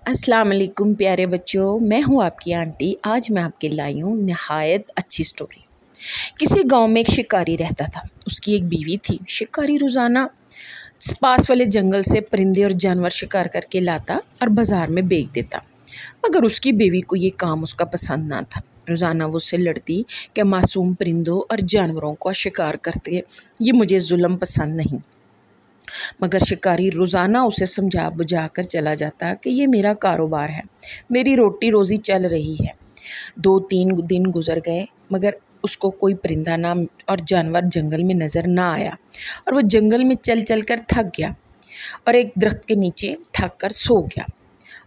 अस्सलाम वालेकुम प्यारे बच्चों, मैं हूँ आपकी आंटी। आज मैं आपके लाई हूँ नहायत अच्छी स्टोरी। किसी गांव में एक शिकारी रहता था। उसकी एक बीवी थी। शिकारी रोज़ाना पास वाले जंगल से परिंदे और जानवर शिकार करके लाता और बाज़ार में बेच देता। मगर उसकी बीवी को ये काम उसका पसंद ना था। रोज़ाना वो उससे लड़ती कि मासूम परिंदों और जानवरों का शिकार करते ये मुझे जुल्म पसंद नहीं। मगर शिकारी रोज़ाना उसे समझा बुझा कर चला जाता कि ये मेरा कारोबार है, मेरी रोटी रोज़ी चल रही है। 2-3 दिन गुजर गए मगर उसको कोई परिंदा ना और जानवर जंगल में नज़र ना आया और वो जंगल में चल चल कर थक गया और एक दरख्त के नीचे थक कर सो गया।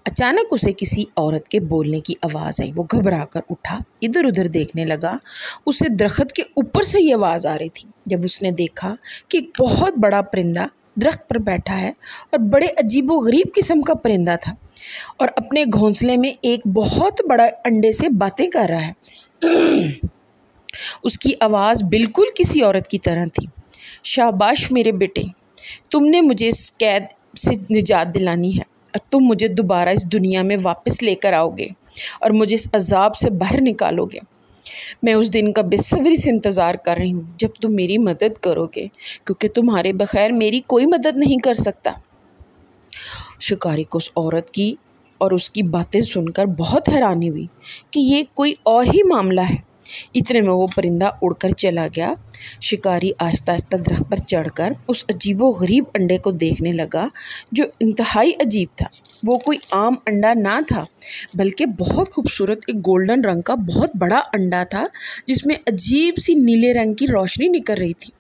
अचानक उसे किसी औरत के बोलने की आवाज़ आई। वो घबरा कर उठा, इधर उधर देखने लगा। उसे दरख्त के ऊपर से ये आवाज़ आ रही थी। जब उसने देखा कि एक बहुत बड़ा परिंदा दरख्त पर बैठा है और बड़े अजीबो गरीब किस्म का परिंदा था और अपने घोंसले में एक बहुत बड़ा अंडे से बातें कर रहा है। उसकी आवाज़ बिल्कुल किसी औरत की तरह थी। शाबाश मेरे बेटे, तुमने मुझे इस कैद से निजात दिलानी है और तुम मुझे दोबारा इस दुनिया में वापस लेकर आओगे और मुझे इस अजाब से बाहर निकालोगे। मैं उस दिन का बेसब्री से इंतज़ार कर रही हूँ जब तुम मेरी मदद करोगे, क्योंकि तुम्हारे बगैर मेरी कोई मदद नहीं कर सकता। शिकारी को उस औरत की और उसकी बातें सुनकर बहुत हैरानी हुई कि ये कोई और ही मामला है। इतने में वो परिंदा उड़कर चला गया। शिकारी आहिस्ता आहिस्ता दरख्त पर चढ़कर उस अजीबो गरीब अंडे को देखने लगा जो इंतहाई अजीब था। वो कोई आम अंडा ना था बल्कि बहुत खूबसूरत एक गोल्डन रंग का बहुत बड़ा अंडा था जिसमें अजीब सी नीले रंग की रोशनी निकल रही थी।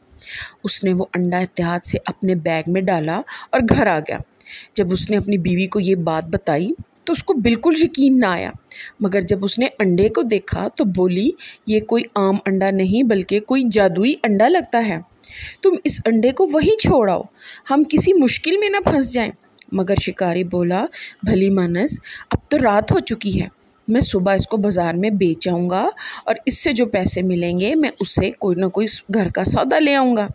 उसने वो अंडा एहतियात से अपने बैग में डाला और घर आ गया। जब उसने अपनी बीवी को ये बात बताई तो उसको बिल्कुल यकीन ना आया, मगर जब उसने अंडे को देखा तो बोली, ये कोई आम अंडा नहीं बल्कि कोई जादुई अंडा लगता है। तुम इस अंडे को वहीं छोड़ आओ, हम किसी मुश्किल में ना फंस जाएं। मगर शिकारी बोला, भली मानस, अब तो रात हो चुकी है, मैं सुबह इसको बाज़ार में बेच आऊँगा और इससे जो पैसे मिलेंगे मैं उससे कोई ना कोई घर का सौदा ले आऊँगा।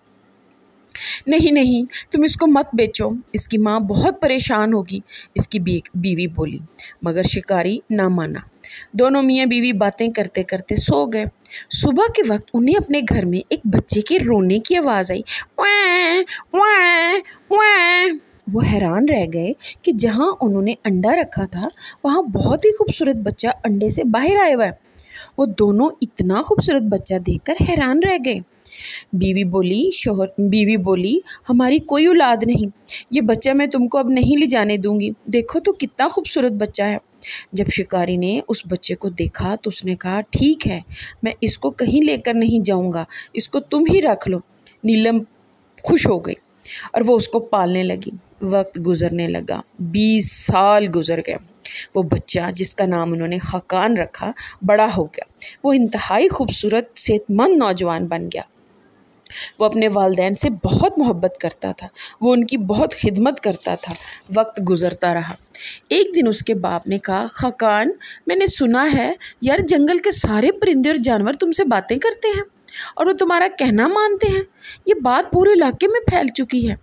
नहीं नहीं, तुम इसको मत बेचो, इसकी माँ बहुत परेशान होगी, इसकी बीवी बोली। मगर शिकारी ना माना। दोनों मियाँ बीवी बातें करते करते सो गए। सुबह के वक्त उन्हें अपने घर में एक बच्चे के रोने की आवाज़ आई। वाँ वाँ वाँ। वो हैरान रह गए कि जहाँ उन्होंने अंडा रखा था वहाँ बहुत ही खूबसूरत बच्चा अंडे से बाहर आया हुआ है। वो दोनों इतना खूबसूरत बच्चा देखकर हैरान रह गए। बीवी बोली, हमारी कोई औलाद नहीं, ये बच्चा मैं तुमको अब नहीं ले जाने दूंगी, देखो तो कितना खूबसूरत बच्चा है। जब शिकारी ने उस बच्चे को देखा तो उसने कहा, ठीक है, मैं इसको कहीं लेकर नहीं जाऊंगा, इसको तुम ही रख लो। नीलम खुश हो गई और वो उसको पालने लगी। वक्त गुजरने लगा, 20 साल गुजर गए। वो बच्चा जिसका नाम उन्होंने खाकान रखा बड़ा हो गया। वो इंतहाई खूबसूरत सेहतमंद नौजवान बन गया। वो अपने वालिदैन से बहुत मोहब्बत करता था, वो उनकी बहुत खिदमत करता था। वक्त गुजरता रहा। एक दिन उसके बाप ने कहा, खाकान, मैंने सुना है यार जंगल के सारे परिंदे और जानवर तुमसे बातें करते हैं और वो तुम्हारा कहना मानते हैं। ये बात पूरे इलाके में फैल चुकी है।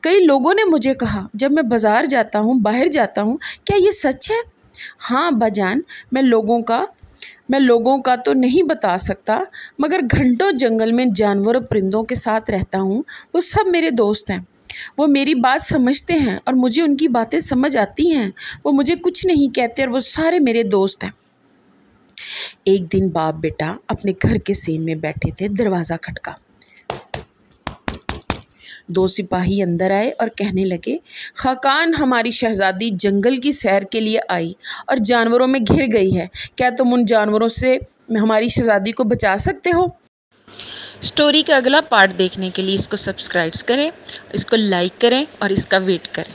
कई लोगों ने मुझे कहा जब मैं बाज़ार जाता हूँ, बाहर जाता हूँ, क्या ये सच है? हाँ अब्बाजान, मैं लोगों का तो नहीं बता सकता, मगर घंटों जंगल में जानवर और परिंदों के साथ रहता हूँ। वो सब मेरे दोस्त हैं। वो मेरी बात समझते हैं और मुझे उनकी बातें समझ आती हैं। वो मुझे कुछ नहीं कहते और वो सारे मेरे दोस्त हैं। एक दिन बाप बेटा अपने घर के सीन में बैठे थे। दरवाज़ा खटका। 2 सिपाही अंदर आए और कहने लगे, खाकान, हमारी शहजादी जंगल की सैर के लिए आई और जानवरों में घिर गई है। क्या तुम उन जानवरों से हमारी शहजादी को बचा सकते हो? स्टोरी का अगला पार्ट देखने के लिए इसको सब्सक्राइब करें, इसको लाइक करें और इसका वेट करें।